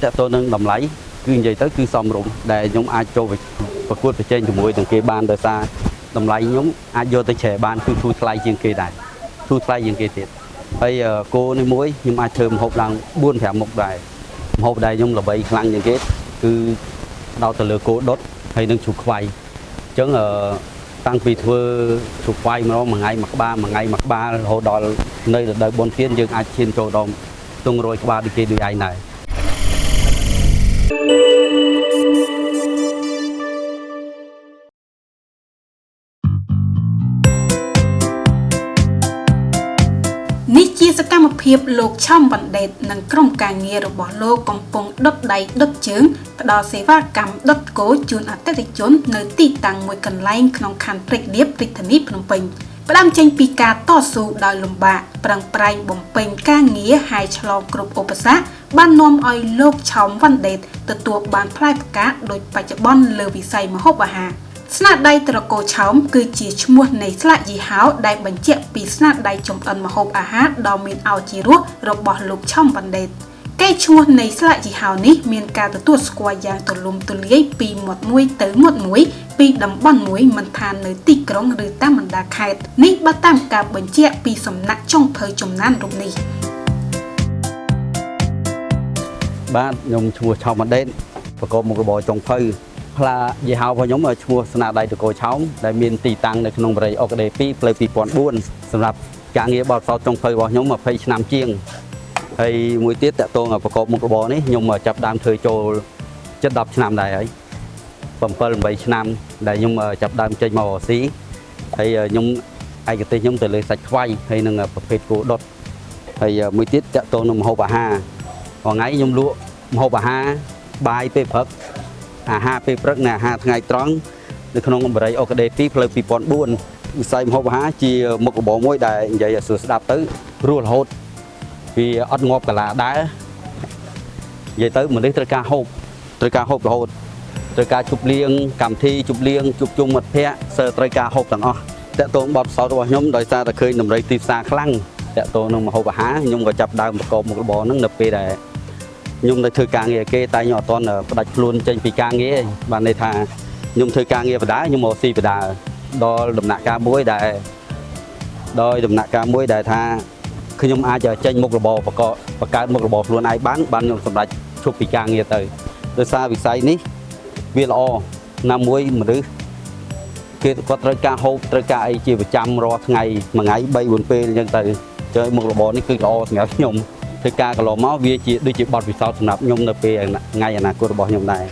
แต่ตัวนึงดำไหลคือใหญ่tớiคือสมรุมแต่ยมอาโจไปประกวดไปเจนจมูกตรงเกบานโดยซาดำไหลยมอาโยtớiแฉบานคือทูทลายยังเกได้ทูทลายยังเกติดไปโกในมุ้ยยมอาเชิมหกดังบุญแถมหกได้หกได้ยมระบายคลังยังเกตคือเราตะเลือโกดดhayนึงฉุกไฟจังตั้งปีเธอฉุกไฟมาแล้วมาไงมักบ้าโหดอnơi đờiบนtiênยังอาเชียนโจดอมตรงโรยกว่าดีเกดูไอไหนនេះជាសកម្មភាពលោកឆំបណ្ឌិតនិងក្រុមការងាររបស់លោកកំពុងដុតដៃដុតជើងផ្ដល់សេវាកម្មដុតគោជូនអតិថិជននៅទីតាំងមួយកន្លែងក្នុងខណ្ឌព្រែកលៀបរាជធានីភ្នំពេញផ្ដើមចេញពីការតស៊ូដោយលំបាកប្រឹងប្រែងបំពេញការងារហើយឆ្លងគ្រប់ឧបសគ្គបាននាំឲ្យលោកឆំបណ្ឌិតទទួលបានផ្លែផ្កាដោយបច្ចុប្បន្នលើវិស័យម្ហូបអាហារស្នាដៃត្រកូលឆោមគឺជាឈ្មោះនៃស្លាកយីហោដែលបញ្ជាក់ពីស្នាដៃចម្អិនម្ហូបអាហារដ៏មានឱជារសរបស់លោកឆោមបណ្ឌិតកេរ្តិ៍ឈ្មោះនៃស្លាកយីហោនេះមានការទទួលស្គាល់យ៉ាងទូលំទូលាយពីមាត់មួយទៅមាត់មួយពីតំបន់មួយមិនថានៅទីក្រុងឬតាមបណ្ដាខេត្តនេះបើតាមការបញ្ជាក់ពីសំណាក់ចុងភៅចំណានរូបនេះបាទខ្ញុំឈ្មោះឆោមបណ្ឌិតប្រកបមុខរបរចុងភៅផ្លាយីហោរបស់ខ្ញុំឈ្មោះស្នាដៃតកោឆោមដែលមានទីតាំងនៅក្នុងបរិយាអុកដេ2ផ្លូវ2004សម្រាប់ការងារបទសោតចុងភៅរបស់ខ្ញុំ20ឆ្នាំជាងហើយមួយទៀតតកតងប្រកបមុខរបរនេះខ្ញុំចាប់ដើមធ្វើចូល7-10ឆ្នាំដែរហើយ7-8ឆ្នាំដែលខ្ញុំចាប់ដើមចេញមកអូស៊ីហើយខ្ញុំឯកទេសខ្ញុំទៅលើសាច់ខ្វៃហើយនឹងប្រភេទគោដុតហើយមួយទៀតតកតងនឹងម្ហូបអាហារថ្ងៃខ្ញុំលក់ម្ហូបអាហារបាយពេលព្រឹកអាហារពេលព្រឹកនិងអាហារថ្ងៃត្រង់នៅក្នុងបរិយាអុកដេ2ផ្លូវ2004វិស័យម្ហូបអាហារជាមុខរបរមួយដែលនិយាយឲ្យស្ដាប់ទៅរស់រហូតវាអត់ងាប់កាឡាដែរនិយាយទៅមនុស្សត្រូវការហូបរហូតត្រូវការជប់លៀងកម្មវិធីជប់លៀងជួបជុំមិត្តភ័ក្តិសើត្រូវការហូបទាំងអស់តកតងបទពិសោធន៍របស់ខ្ញុំដោយសារតែឃើញតម្រូវទីផ្សារខ្លាំងតកតងនឹងម្ហូបអាហារខ្ញុំក៏ចាប់ដើមប្រកបមុខរបរហ្នឹងនៅពេលដែលខ្ញុំនៅធ្វើការងារគេតែខ្ញុំអត់ទាន់ផ្ដាច់ខ្លួនចេញពីការងារបានន័យថាខ្ញុំធ្វើការងារបដាខ្ញុំមកស៊ីបដាដល់ដំណាក់កាលមួយដែលថាខ្ញុំអាចចេញមុខរបរបង្កើតមុខរបរខ្លួនឯងបានខ្ញុំសម្រេចឈប់ពីការងារទៅដោយសារវិស័យនេះវាល្អណាមួយមនុស្សគេគាត់ត្រូវការហូបត្រូវការអីជាប្រចាំរាល់ថ្ងៃមួយថ្ងៃ3-4ពេលអញ្ចឹងទៅចុះមុខរបរនេះគឺល្អសម្រាប់ខ្ញុំធ្វើការកន្លងមកវាជាដូចជាបទពិសោធន៍សម្រាប់ខ្ញុំនៅពេលថ្ងៃអនាគតរបស់ខ្ញុំដែរ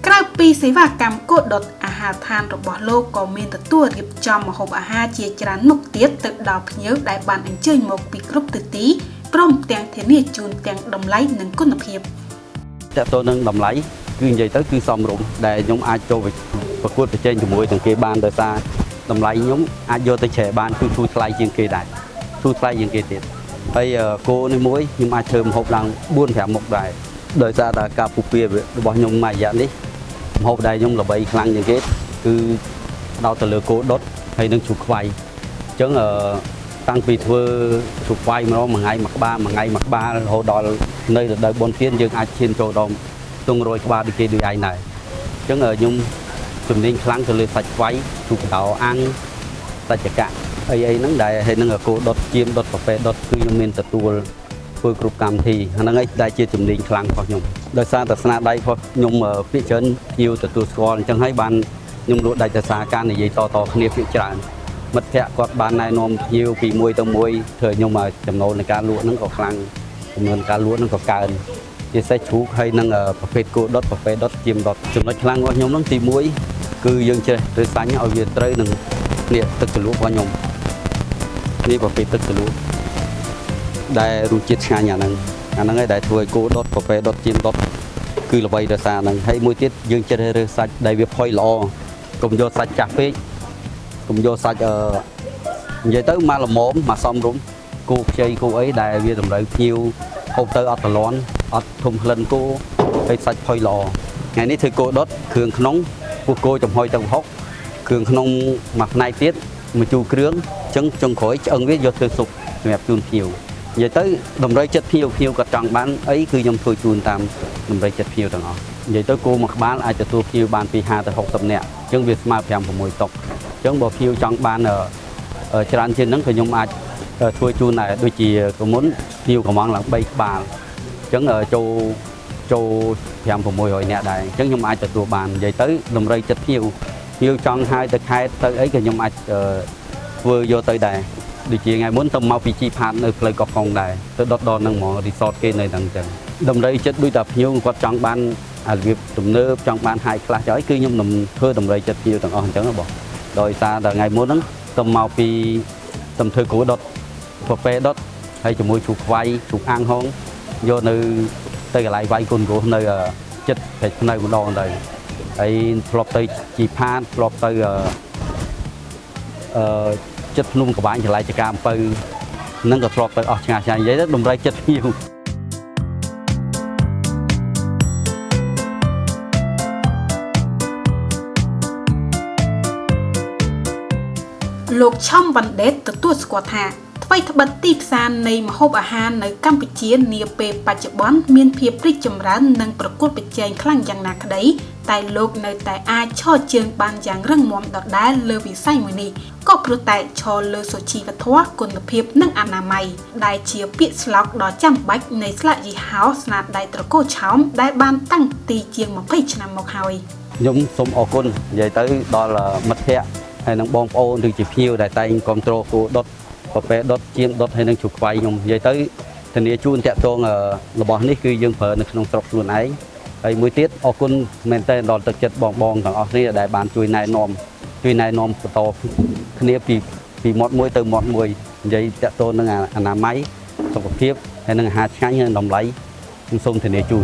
ក្រៅពីសេវាកម្មគោដុតអាហារដ្ឋានរបស់លោកក៏មានទទួលរៀបចំម្ហូបអាហារជាច្រើនមុខទៀតទៅដល់ភ្ញៀវដែលបានអញ្ជើញមកពីគ្រប់ទិសទីព្រមទាំងធានាជូនទាំងតម្លៃនិងគុណភាពតកតនឹងតម្លៃគឺនិយាយទៅគឺសមរម្យដែលខ្ញុំអាចចូលប្រកួតប្រជែងជាមួយទាំងគេបានដោយសារតម្លៃខ្ញុំអាចយកទៅឆែបានគឺទូថ្លៃជាងគេដែរទូថ្លៃជាងគេទៀតហើយគោនេះមួយខ្ញុំអាចធ្វើម្ហូបឡើង4-5មុខដែរដោយសារតែការពុះពៀរបស់ខ្ញុំមួយរយៈនេះម្ហូបដែលខ្ញុំល្បីខ្លាំងជាងគេគឺដោតទៅលើគោដុតហើយនឹងជ្រូកខ្វៃអញ្ចឹងតាំងពីធ្វើជ្រូកខ្វៃម្ដងមួយថ្ងៃមួយក្បាលរហូតដល់នៅđờiបនទៀនយើងអាចឈានចូលដល់ទង100ក្បាលដូចគេដូចឯងដែរអញ្ចឹងខ្ញុំជំនាញខ្លាំងទៅលើសាច់ខ្វៃជ្រូកកដោអាំងសាច់ចកៈអីហ្នឹងដែលហើយនឹងគោដុតជាមដុតកាហ្វេដុតគឺខ្ញុំមានទទួលធ្វើគ្រប់កម្មវិធីហ្នឹងឯងដែលជាជំនាញខ្លាំងរបស់ខ្ញុំដោយសារតែស្នាដៃរបស់ខ្ញុំភាគច្រើនភ្ញៀវទទួលស្គាល់អញ្ចឹងហើយបានខ្ញុំលក់ដាច់ដោយសារការនិយាយតគ្នាភាគច្រើនមិត្តភ័ក្តិគាត់បានណែនាំភ្ញៀវពីមួយទៅមួយធ្វើខ្ញុំមកចំណូលនៃការលក់ហ្នឹងក៏ខ្លាំងចំនួនការលក់ហ្នឹងក៏កើនជាសេះជ្រូកហើយនឹងប្រភេទគោដុតកាហ្វេដុតជាមដុតចំណុចខ្លាំងរបស់ខ្ញុំហ្នឹងទី1គឺយើងចេះធ្វើសាញ់ឲ្យវាត្រូវនឹងនេះទឹកជ្រលក់របស់ខ្ញុំនេះប្រភេទទឹកជ្រលក់ដែលរសជាតិឆ្ងាញ់អាហ្នឹងហើយដែលធ្វើឲ្យគោដុតកាហ្វេដុតជាមដុតគឺល្បីដោយសារហ្នឹងហើយមួយទៀតយើងចេះរើសសាច់ដែលវាផុយល្អកុំយកសាច់ចាស់ពេកកុំយកសាច់និយាយទៅមកល្មមមកសមរម្យគោខ្ចីគោអីដែលវាតម្រូវភ្ញៀវហូបទៅអត់តលន់អត់ធំក្លិនគោហើយសាច់ផុយល្អ ពី ngày nay thưa cô đốt cường nóng của cô trong hồi tầng hốc cường nóng mặt này tiết mà chu krướng chân trong khối ân viết do thư sụp mẹp chun phiêu vậy tới đồng đây chất phiêu phiêu cả tròn bán ấy cứ nhom thôi chun tam đồng đây chất phiêu thằng họ vậy tới cô mặc bán ai cho tôi phiêu bán pi 5 tới 6 nè chân việt mà phèm của mùi tộc chân bộ phiêu trong bán ở tràn trên nắng thì nhom ai thôi chun này đôi chỉ có muốn phiêu của món là bay bàn chân ở châu phèm của mùi hồi nè đại chân nhom ai cho tôi bàn vậy tới đồng đây chất phiêu trong hai tới ấy thì nhom ai vừa vô tới đây đi chỉ ngày muốn tầm mau bị chi phạt nơi plei cọp phòng này tới đọt đòn năng mỏ resort kia này đằng chân đồng đây chất đuôi tập nhiều quạt trong ban việc tụm nơ trong ban hai class chói cứ nhom nằm thưa đồng đây chất nhiều thằng on chẳng nó bỏ rồi ta là ngày muốn tầm mau bị tầm thưa của đọt phê đọt hay cho môi chụp vay chụp ăn hông vô nơi tới lại vay con của nơi chất phải nơi của đòn này hay flop tới chi phạt flop tới chất nung của bạn trở lại cho cam từ nâng cái flop tới chà giấy rất đồng đây chất nhiều Lục trong vấn đề từ tuột squat hạ thay thập bát tiếp sanในมหอบอาหารในกัมพูชีเนียเปปัจจุบันมีเพียบริจมรันนังประกวดไปแจงคลั่งอย่างหนักได้แต่โลกในแต่อาช่อเชิงบานอย่างเรื่องมอมดอกได้เลวิไซมือนี้ก็เพราะแต่ชอเลโซชีวัฒวะคุณภาพนังอนามัยได้เชียร์ปิสล็อกดอจำบักในสละยีเฮาส์นาได้ตระโกช้อมได้บานตั้งตีเจียงมาพิจารณามกหอยยมสมอกุลใหญ่tới đó là mất thẻ hay năng bom ô từ chỉ phiêu đại tay control của đốt và bé đốt chiên đốt hay năng chụp quay nhung vậy tới thành địa chuôn chẹt tôn là bọn này cứ dương phở nó không sọc luôn ấy ấy mới tiết ở quân men tên đòn thực chất bong thằng ở đây đại bàn chui này nôm to thành địa vì mọt muối từ mọt muối vậy chẹt tôn là máy xong một kiếp hay năng hạt ngay đồng lấy xung thành địa chuôn